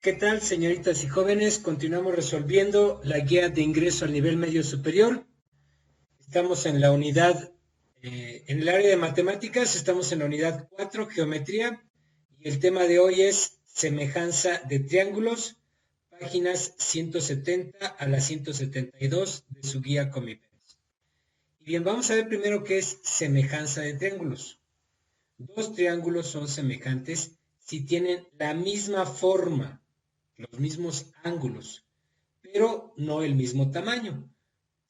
¿Qué tal, señoritas y jóvenes? Continuamos resolviendo la guía de ingreso al nivel medio superior. Estamos en la unidad, en el área de matemáticas, estamos en la unidad 4, geometría, y el tema de hoy es semejanza de triángulos, páginas 170 a la 172 de su guía Comipex. Y bien, vamos a ver primero qué es semejanza de triángulos. Dos triángulos son semejantes si tienen la misma forma, los mismos ángulos, pero no el mismo tamaño.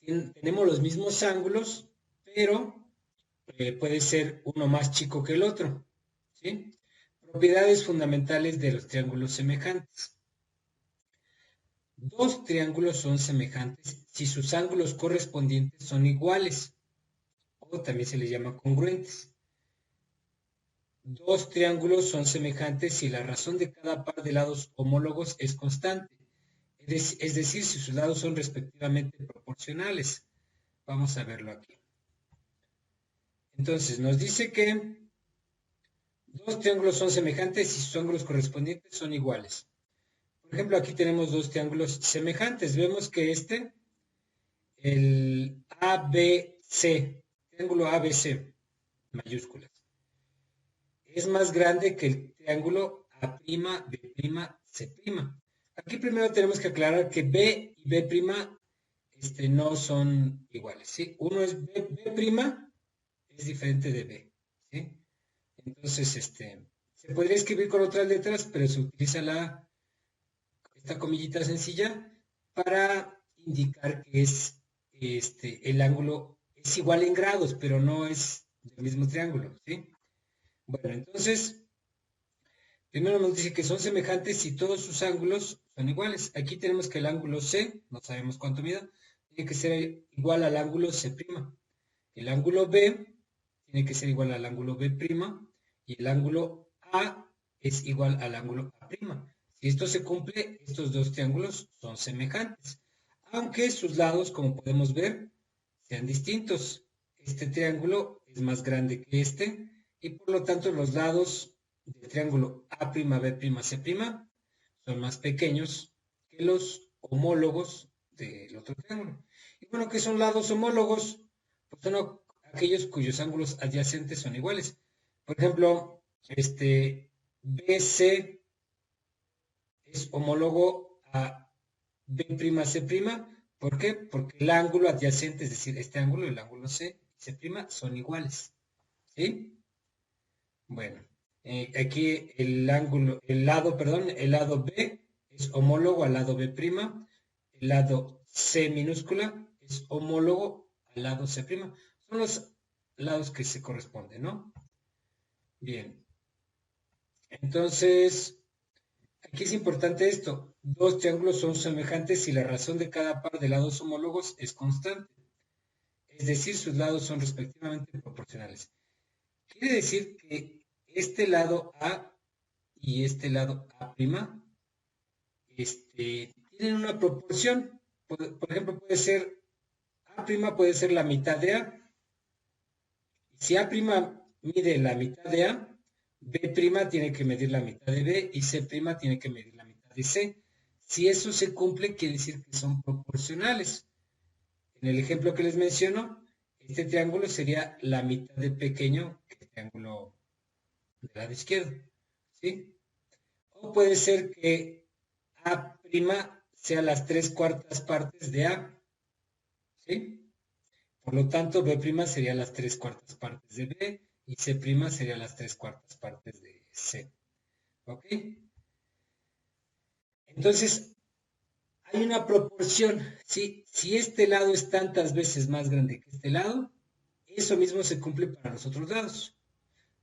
Tenemos los mismos ángulos, pero puede ser uno más chico que el otro, ¿sí? Propiedades fundamentales de los triángulos semejantes. Dos triángulos son semejantes si sus ángulos correspondientes son iguales, o también se les llama congruentes. Dos triángulos son semejantes si la razón de cada par de lados homólogos es constante, es decir, si sus lados son respectivamente proporcionales. Vamos a verlo aquí. Entonces, nos dice que dos triángulos son semejantes si sus ángulos correspondientes son iguales. Por ejemplo, aquí tenemos dos triángulos semejantes. Vemos que el ABC, triángulo ABC, mayúsculas, es más grande que el triángulo A'B', C'. Aquí primero tenemos que aclarar que B y B' no son iguales, ¿sí? Uno es B', es diferente de B, ¿sí? Entonces, se podría escribir con otras letras, pero se utiliza esta comillita sencilla para indicar que el ángulo es igual en grados, pero no es del mismo triángulo, ¿sí? Bueno, entonces, primero nos dice que son semejantes si todos sus ángulos son iguales. Aquí tenemos que el ángulo C, no sabemos cuánto mida, tiene que ser igual al ángulo C'. El ángulo B tiene que ser igual al ángulo B' y el ángulo A es igual al ángulo A'. Si esto se cumple, estos dos triángulos son semejantes, aunque sus lados, como podemos ver, sean distintos. Este triángulo es más grande que este y por lo tanto los lados del triángulo A'B', C' son más pequeños que los homólogos del otro triángulo. Y bueno, ¿qué son lados homólogos? Pues son aquellos cuyos ángulos adyacentes son iguales. Por ejemplo, BC es homólogo a B', C'. ¿Por qué? Porque el ángulo adyacente, es decir, este ángulo, el ángulo C y C' son iguales. ¿Sí? Bueno, aquí el lado B es homólogo al lado B', el lado C minúscula es homólogo al lado C'. Son los lados que se corresponden, ¿no? Bien. Entonces, aquí es importante esto. Dos triángulos son semejantes si la razón de cada par de lados homólogos es constante. Es decir, sus lados son respectivamente proporcionales. Quiere decir que este lado A y este lado A' tienen una proporción. Por ejemplo, A' puede ser la mitad de A. Si A' mide la mitad de A, B' tiene que medir la mitad de B y C' tiene que medir la mitad de C. Si eso se cumple, quiere decir que son proporcionales. En el ejemplo que les menciono, este triángulo sería la mitad de pequeño que el triángulo del lado izquierdo, ¿sí? O puede ser que A' sea las 3/4 partes de A, ¿sí? Por lo tanto, B' sería las 3/4 partes de B y C' sería las 3/4 partes de C. ¿Ok? Entonces, hay una proporción, ¿sí? Si este lado es tantas veces más grande que este lado, eso mismo se cumple para los otros lados.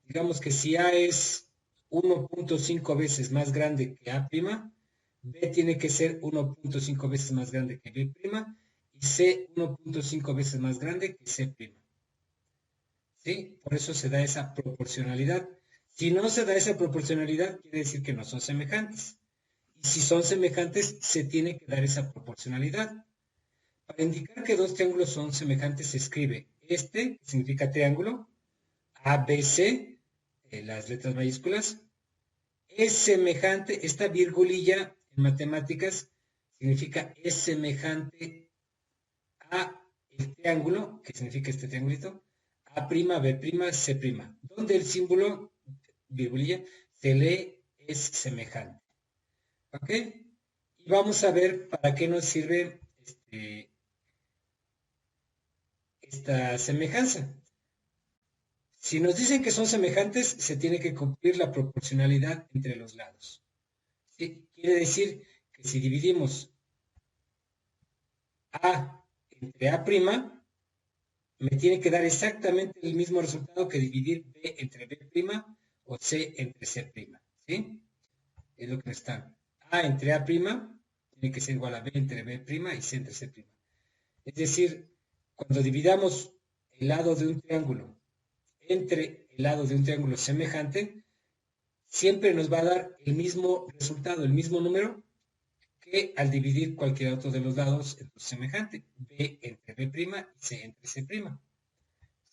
Digamos que si A es 1.5 veces más grande que A', B tiene que ser 1.5 veces más grande que B' y C 1.5 veces más grande que C'. ¿Sí? Por eso se da esa proporcionalidad. Si no se da esa proporcionalidad, quiere decir que no son semejantes. Y si son semejantes, se tiene que dar esa proporcionalidad. Para indicar que dos triángulos son semejantes, se escribe que significa triángulo, ABC, las letras mayúsculas, es semejante, esta virgulilla en matemáticas significa es semejante a el triángulo, que significa este triangulito, A', B', C', donde el símbolo, virgulilla, se lee es semejante. ¿Ok? Y vamos a ver para qué nos sirve esta semejanza. Si nos dicen que son semejantes, se tiene que cumplir la proporcionalidad entre los lados. ¿Sí? Quiere decir que si dividimos A entre A', me tiene que dar exactamente el mismo resultado que dividir B entre B' o C entre C'. ¿Sí? Es lo que nos está. A entre A' tiene que ser igual a B entre B' y C entre C'. Es decir, cuando dividamos el lado de un triángulo entre el lado de un triángulo semejante, siempre nos va a dar el mismo resultado, el mismo número, que al dividir cualquier otro de los lados entre semejante, B entre B' y C entre C'.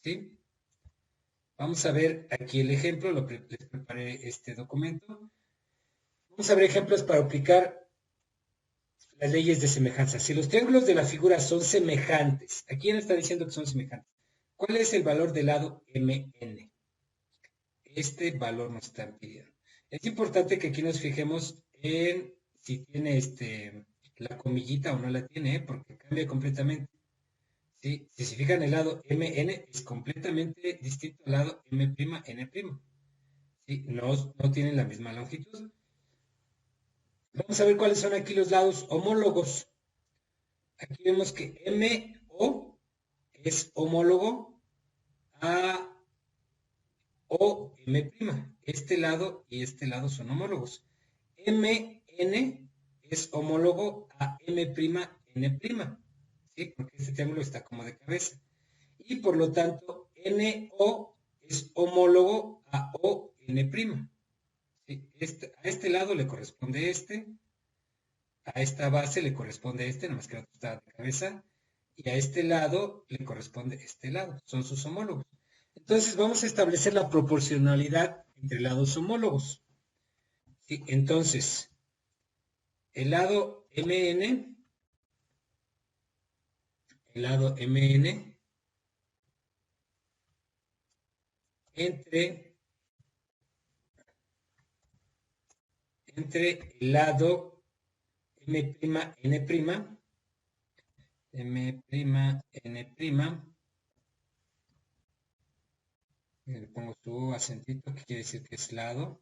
¿Sí? Vamos a ver aquí el ejemplo, les preparé este documento. Vamos a ver ejemplos para aplicar las leyes de semejanza. Si los triángulos de la figura son semejantes, ¿a quién está diciendo que son semejantes? ¿Cuál es el valor del lado MN? Este valor nos están pidiendo. Es importante que aquí nos fijemos en si tiene la comillita o no la tiene, porque cambia completamente. ¿Sí? Si se fijan, el lado MN es completamente distinto al lado M'N'. ¿Sí? No tienen la misma longitud. Vamos a ver cuáles son aquí los lados homólogos. Aquí vemos que MO es homólogo a OM'. Este lado y este lado son homólogos. MN es homólogo a M'N'. ¿Sí? Porque este triángulo está como de cabeza. Y por lo tanto, NO es homólogo a ON'. ¿Sí? A este lado le corresponde este, a esta base le corresponde este, nada más que el otro está de cabeza, y a este lado le corresponde este lado, son sus homólogos. Entonces vamos a establecer la proporcionalidad entre lados homólogos. ¿Sí? Entonces, el lado MN entre el lado M'N', le pongo su acentito, que quiere decir que es lado,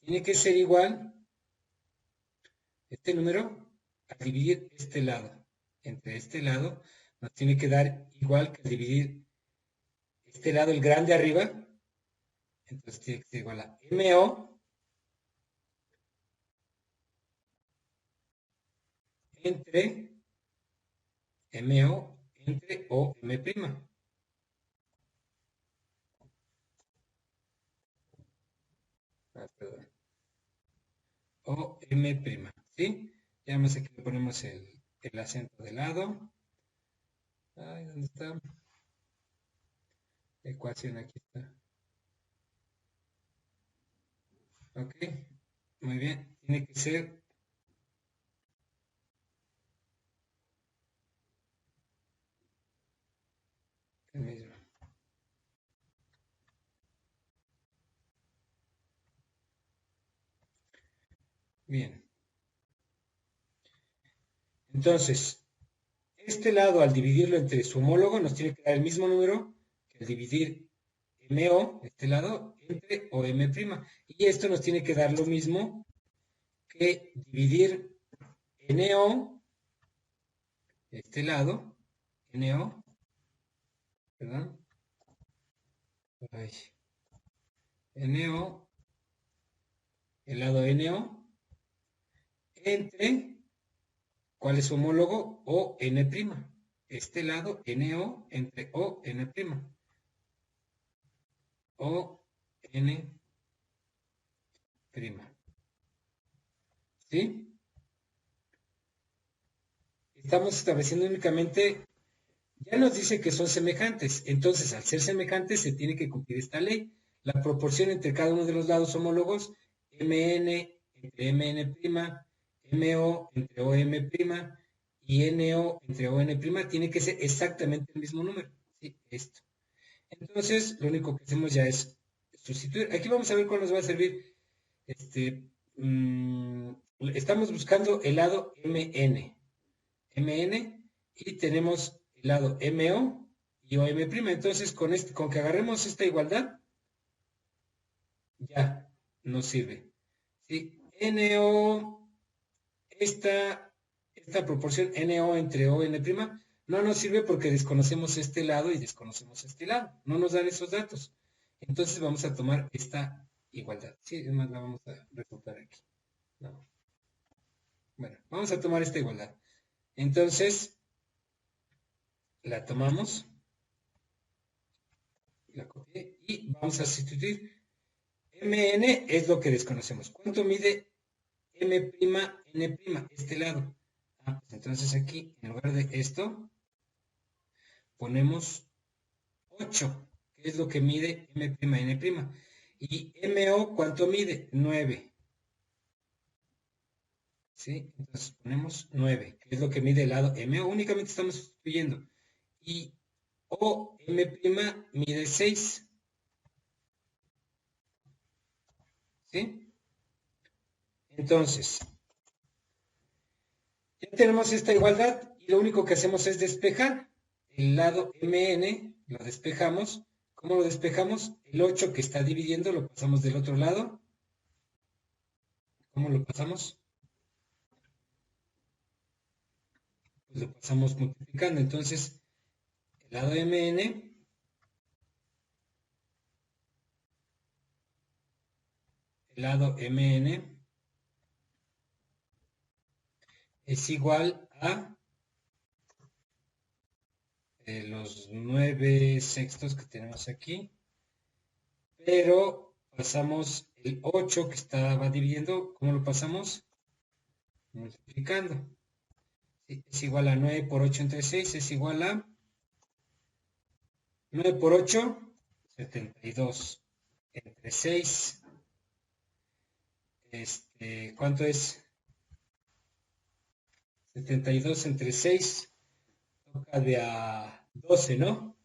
tiene que ser igual este número al dividir este lado. Entre este lado nos tiene que dar igual que al dividir este lado, el grande arriba. Entonces tiene que ser igual a MO entre MO entre OM'. Perdón. OM'. ¿Sí? Ya más aquí le ponemos el acento de lado. Ay, ¿dónde está? Ecuación, aquí está. Ok, muy bien. Tiene que ser el mismo. Bien. Entonces, este lado al dividirlo entre su homólogo nos tiene que dar el mismo número que al dividir MO, este lado, entre OM'. Y esto nos tiene que dar lo mismo que dividir NO, este lado, NO, perdón, ay, NO, el lado NO, entre, ¿cuál es su homólogo? ON'. Este lado NO entre ON'. ON'. ¿Sí? Estamos estableciendo únicamente, ya nos dice que son semejantes, entonces al ser semejantes se tiene que cumplir esta ley, la proporción entre cada uno de los lados homólogos, MN entre MN', MO entre OM' y NO entre ON', tiene que ser exactamente el mismo número. ¿Sí? Esto. Entonces, lo único que hacemos ya es sustituir. Aquí vamos a ver cuál nos va a servir. Estamos buscando el lado MN, y tenemos el lado MO y OM'. Entonces, con que agarremos esta igualdad, ya nos sirve. ¿Sí? NO, esta proporción NO entre ON' no nos sirve porque desconocemos este lado y desconocemos este lado. No nos dan esos datos. Entonces vamos a tomar esta igualdad. Sí, es más, la vamos a recortar aquí. No. Bueno, vamos a tomar esta igualdad. Entonces, la tomamos, la copié y vamos a sustituir. MN es lo que desconocemos. ¿Cuánto mide M'N'? Este lado. Pues entonces aquí, en lugar de esto, ponemos 8, que es lo que mide M'N'. Y MO, ¿cuánto mide? 9. ¿Sí? Entonces ponemos 9, que es lo que mide el lado MO. Únicamente estamos sustituyendo. Y OM' mide 6. ¿Sí? Entonces, ya tenemos esta igualdad y lo único que hacemos es despejar. El lado MN lo despejamos. ¿Cómo lo despejamos? El 8 que está dividiendo lo pasamos del otro lado. ¿Cómo lo pasamos? Pues lo pasamos multiplicando. Entonces, el lado MN es igual a los 9/6 que tenemos aquí, pero pasamos el 8 que estaba dividiendo. ¿Cómo lo pasamos? Multiplicando. ¿Sí? Es igual a 9 por 8 entre 6, es igual a 9 por 8, 72 entre 6. ¿Cuánto es? 72 entre 6, toca de a 12, ¿no?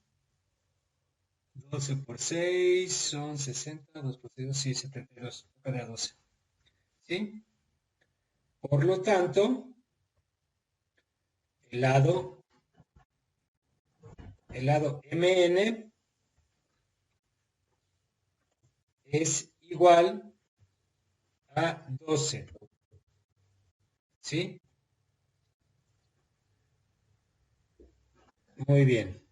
12 por 6 son 60, 2 por 6, sí, 72, toca de a 12. ¿Sí? Por lo tanto, el lado MN es igual a 12. ¿Sí? Muy bien.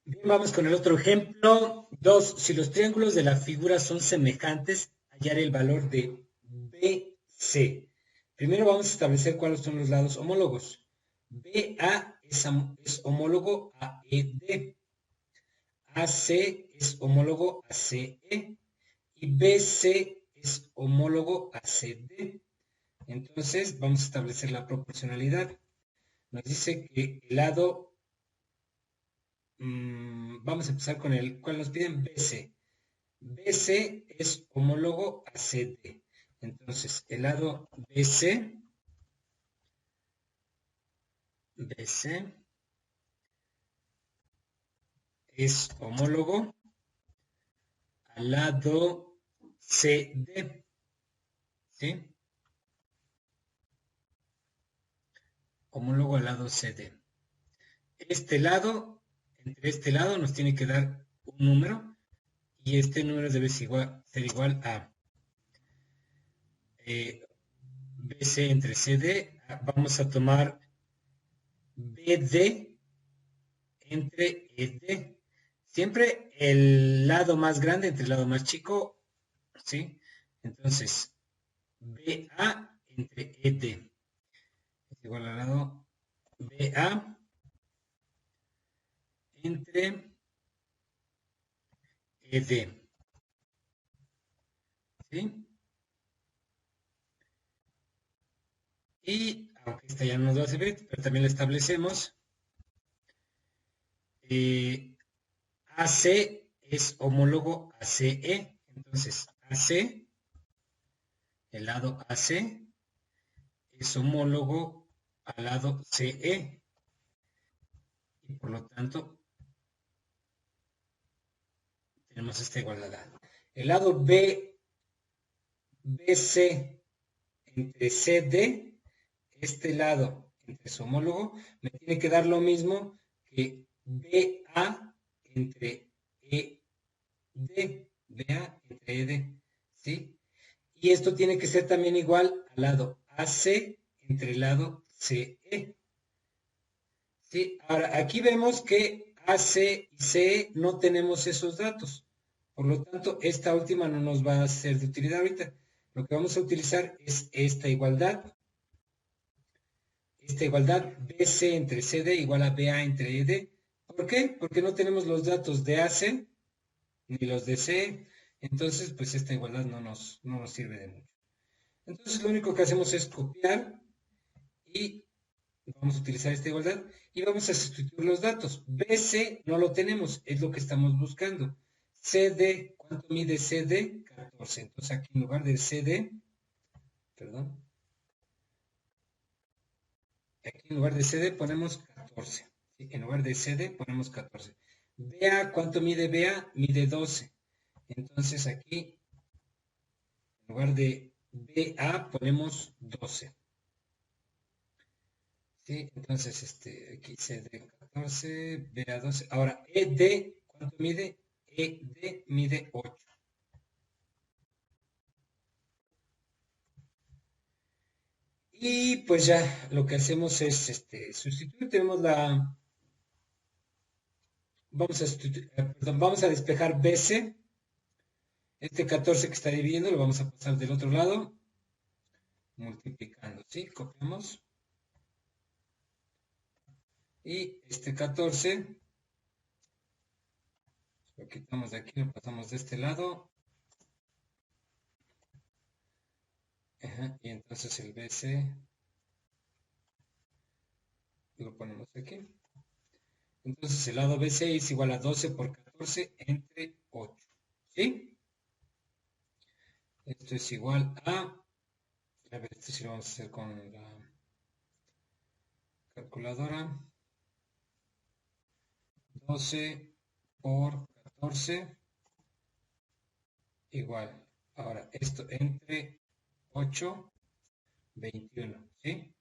Bien, vamos con el otro ejemplo. 2. Si los triángulos de la figura son semejantes, hallar el valor de BC. Primero vamos a establecer cuáles son los lados homólogos. BA es homólogo a ED. AC es homólogo a CE. Y BC es homólogo a CD. Entonces vamos a establecer la proporcionalidad. Nos dice que el lado, vamos a empezar con el cual nos piden BC. BC es homólogo a CD. Entonces el lado BC es homólogo al lado CD. ¿Sí? Homólogo al lado CD. Entre este lado nos tiene que dar un número y este número debe ser igual a BC entre CD. Vamos a tomar BD entre ED. Siempre el lado más grande entre el lado más chico, ¿sí? Entonces, BA entre ED es igual al lado BA entre ED, ¿sí? Y, aunque esta ya no nos va a servir, pero también la establecemos, AC es homólogo a CE. Entonces, AC, el lado AC, es homólogo al lado CE. Y por lo tanto, tenemos esta igualdad. El lado BC entre CD, este lado entre su homólogo, me tiene que dar lo mismo que BA entre ED. BA entre ED. ¿Sí? Y esto tiene que ser también igual al lado AC entre el lado CE. ¿Sí? Ahora, aquí vemos que AC y CE no tenemos esos datos. Por lo tanto, esta última no nos va a ser de utilidad ahorita. Lo que vamos a utilizar es esta igualdad. Esta igualdad BC entre CD igual a BA entre ED. ¿Por qué? Porque no tenemos los datos de AC ni los de CE. Entonces, pues esta igualdad no nos sirve de mucho. Entonces, lo único que hacemos es copiar y vamos a utilizar esta igualdad y vamos a sustituir los datos. BC no lo tenemos, es lo que estamos buscando. CD, ¿cuánto mide CD? 14. Entonces aquí en lugar de CD, perdón, aquí en lugar de CD ponemos 14. ¿Sí? En lugar de CD ponemos 14. BA, ¿cuánto mide BA? Mide 12. Entonces aquí, en lugar de BA ponemos 12. ¿Sí? Entonces, aquí CD 14, BA 12. Ahora, ED, ¿cuánto mide? ED mide 8. Y pues ya lo que hacemos es sustituir. Tenemos la. Vamos a despejar BC. Este 14 que está dividiendo lo vamos a pasar del otro lado. Multiplicando. ¿Sí? Copiamos. Y este 14 lo quitamos de aquí, lo pasamos de este lado. Ajá, y entonces el BC lo ponemos aquí. Entonces el lado BC es igual a 12 por 14 entre 8. ¿Sí? Esto es igual a ver, esto sí lo vamos a hacer con la calculadora. 12 por 14 igual. Ahora, esto entre 8, 21. ¿Sí?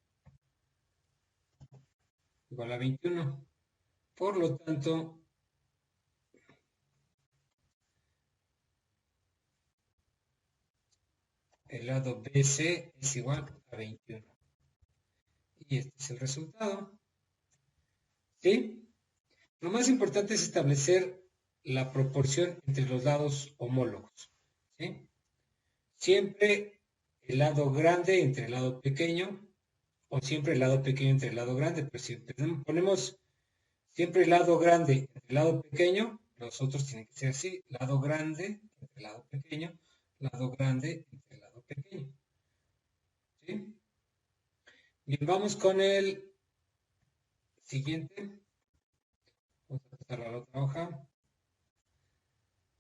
Igual a 21. Por lo tanto, el lado BC es igual a 21. Y este es el resultado. ¿Sí? Lo más importante es establecer la proporción entre los lados homólogos. ¿Sí? Siempre el lado grande entre el lado pequeño, o siempre el lado pequeño entre el lado grande, pero si ponemos siempre el lado grande entre el lado pequeño, los otros tienen que ser así, lado grande entre el lado pequeño, lado grande entre el lado pequeño. ¿Sí? Bien, vamos con el siguiente. Vamos a pasar a la otra hoja.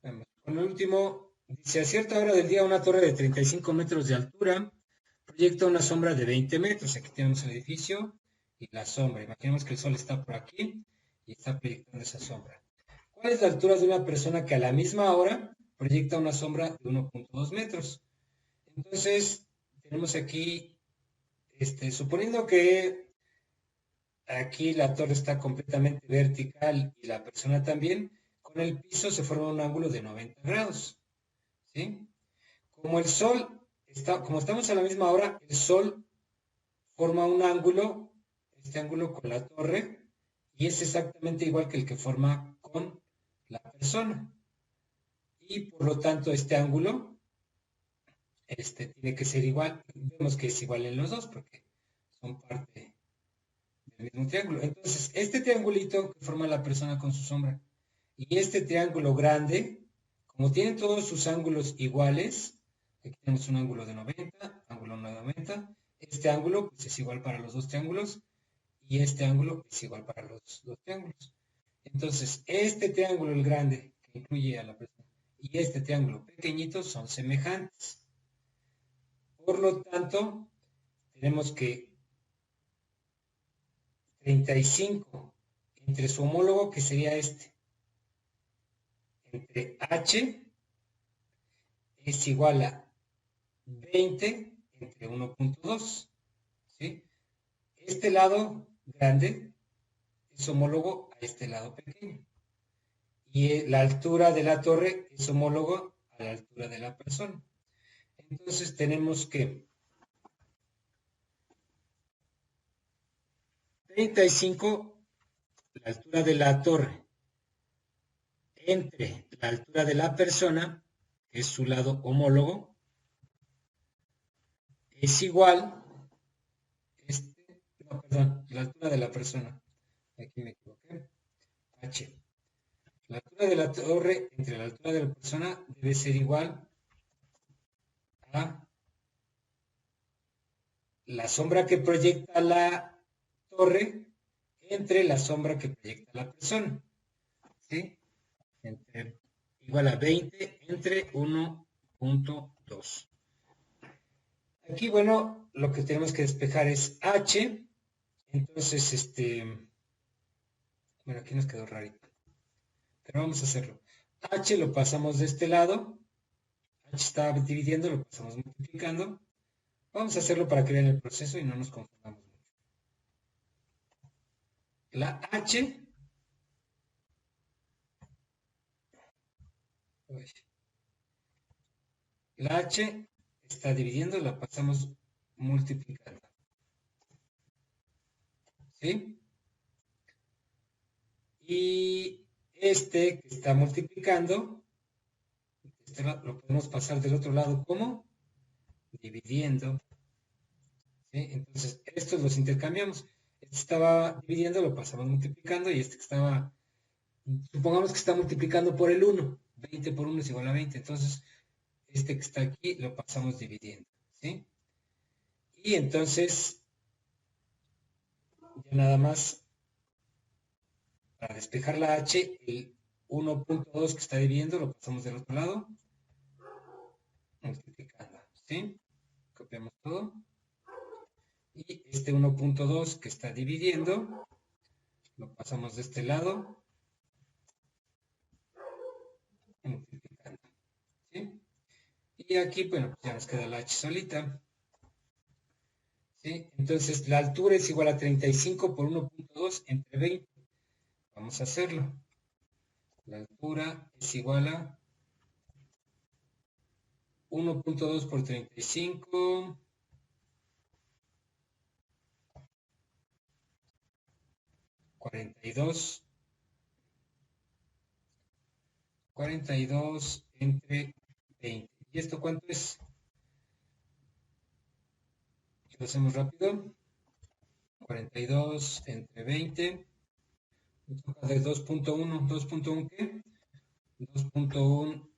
Vamos. Con el último, dice, a cierta hora del día una torre de 35 metros de altura proyecta una sombra de 20 metros. Aquí tenemos el edificio y la sombra. Imaginemos que el sol está por aquí y está proyectando esa sombra. ¿Cuál es la altura de una persona que a la misma hora proyecta una sombra de 1.2 metros? Entonces, tenemos aquí, suponiendo que aquí la torre está completamente vertical y la persona también, con el piso se forma un ángulo de 90 grados. ¿Sí? Como el sol como estamos a la misma hora, el sol forma un ángulo, este ángulo con la torre, y es exactamente igual que el que forma con la persona. Y por lo tanto, este ángulo tiene que ser igual. Vemos que es igual en los dos porque son parte del mismo triángulo. Entonces, este triangulito que forma la persona con su sombra y este triángulo grande, como tienen todos sus ángulos iguales, aquí tenemos un ángulo de 90, ángulo de 90, este ángulo pues, es igual para los dos triángulos y este ángulo es igual para los dos triángulos. Entonces, este triángulo, el grande, que incluye a la persona, y este triángulo pequeñito son semejantes. Por lo tanto, tenemos que 35 entre su homólogo, que sería este, entre H es igual a 20 entre 1.2. ¿Sí? Este lado grande es homólogo a este lado pequeño. Y la altura de la torre es homólogo a la altura de la persona. Entonces tenemos que 35, la altura de la torre, entre la altura de la persona, que es su lado homólogo, es igual, la altura de la persona, aquí me equivoqué, H. La altura de la torre entre la altura de la persona debe ser igual a la sombra que proyecta la torre entre la sombra que proyecta la persona. ¿Sí? Igual a 20 entre 1.2. Aquí, bueno, lo que tenemos que despejar es H. Entonces, bueno, aquí nos quedó rarito. Pero vamos a hacerlo. H lo pasamos de este lado. H está dividiendo, lo pasamos multiplicando. Vamos a hacerlo para que vean el proceso y no nos confundamos mucho. La H está dividiendo, la pasamos multiplicando. ¿Sí? Y este que está multiplicando, lo podemos pasar del otro lado como dividiendo. ¿Sí? Entonces, estos los intercambiamos. Este estaba dividiendo, lo pasamos multiplicando, y este que estaba, supongamos que está multiplicando por el 1. 20 por 1 es igual a 20. Entonces, este que está aquí lo pasamos dividiendo. ¿Sí? Y entonces, ya nada más, para despejar la H, el 1.2 que está dividiendo lo pasamos del otro lado, multiplicando. ¿Sí? Copiamos todo. Y este 1.2 que está dividiendo, lo pasamos de este lado, multiplicando. ¿Sí? Y aquí, bueno, pues ya nos queda la H solita. ¿Sí? Entonces, la altura es igual a 35 por 1.2 entre 20. Vamos a hacerlo. La altura es igual a 1.2 por 35. 42. 42 entre 20. ¿Y esto cuánto es? Lo hacemos rápido. 42 entre 20. Me toca de 2.1. ¿2.1 qué? 2.1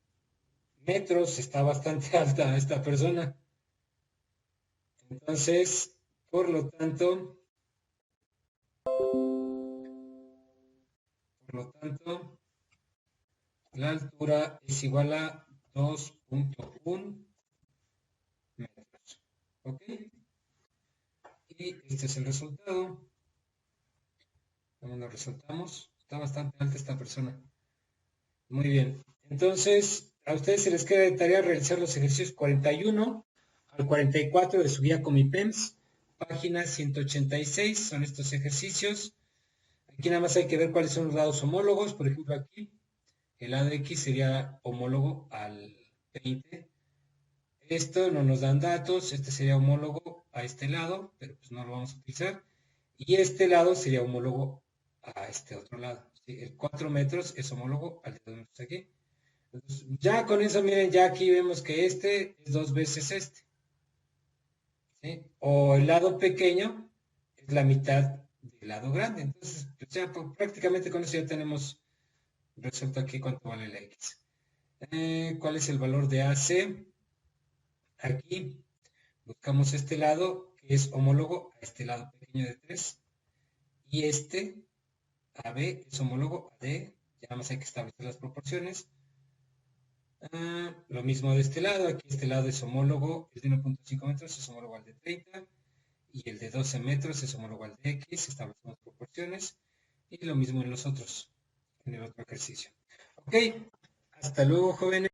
metros. Está bastante alta esta persona. Entonces, por lo tanto, la altura es igual a 2.1 metros. ¿Ok? Y este es el resultado. ¿Cómo lo resultamos? Está bastante alta esta persona. Muy bien. Entonces, a ustedes se les queda de tarea realizar los ejercicios 41 al 44 de su guía Comipems, página 186. Son estos ejercicios. Aquí nada más hay que ver cuáles son los lados homólogos. Por ejemplo, aquí el lado X sería homólogo al 20. Esto no nos dan datos. Este sería homólogo a este lado, pero pues no lo vamos a utilizar. Y este lado sería homólogo a este otro lado. ¿Sí? El 4 metros es homólogo al de 2 metros aquí. Entonces, ya con eso, miren, ya aquí vemos que este es 2 veces este. ¿Sí? O el lado pequeño es la mitad del lado grande. Entonces, pues ya prácticamente con eso ya tenemos resuelto aquí cuánto vale la X. ¿Cuál es el valor de AC? Aquí buscamos este lado que es homólogo a este lado pequeño de 3. Y este AB es homólogo a D, ya nada más hay que establecer las proporciones. Lo mismo de este lado, aquí este lado es homólogo, el de 1.5 metros es homólogo al de 30 y el de 12 metros es homólogo al de X, establecemos proporciones y lo mismo en los otros, en el otro ejercicio. Ok, hasta luego jóvenes.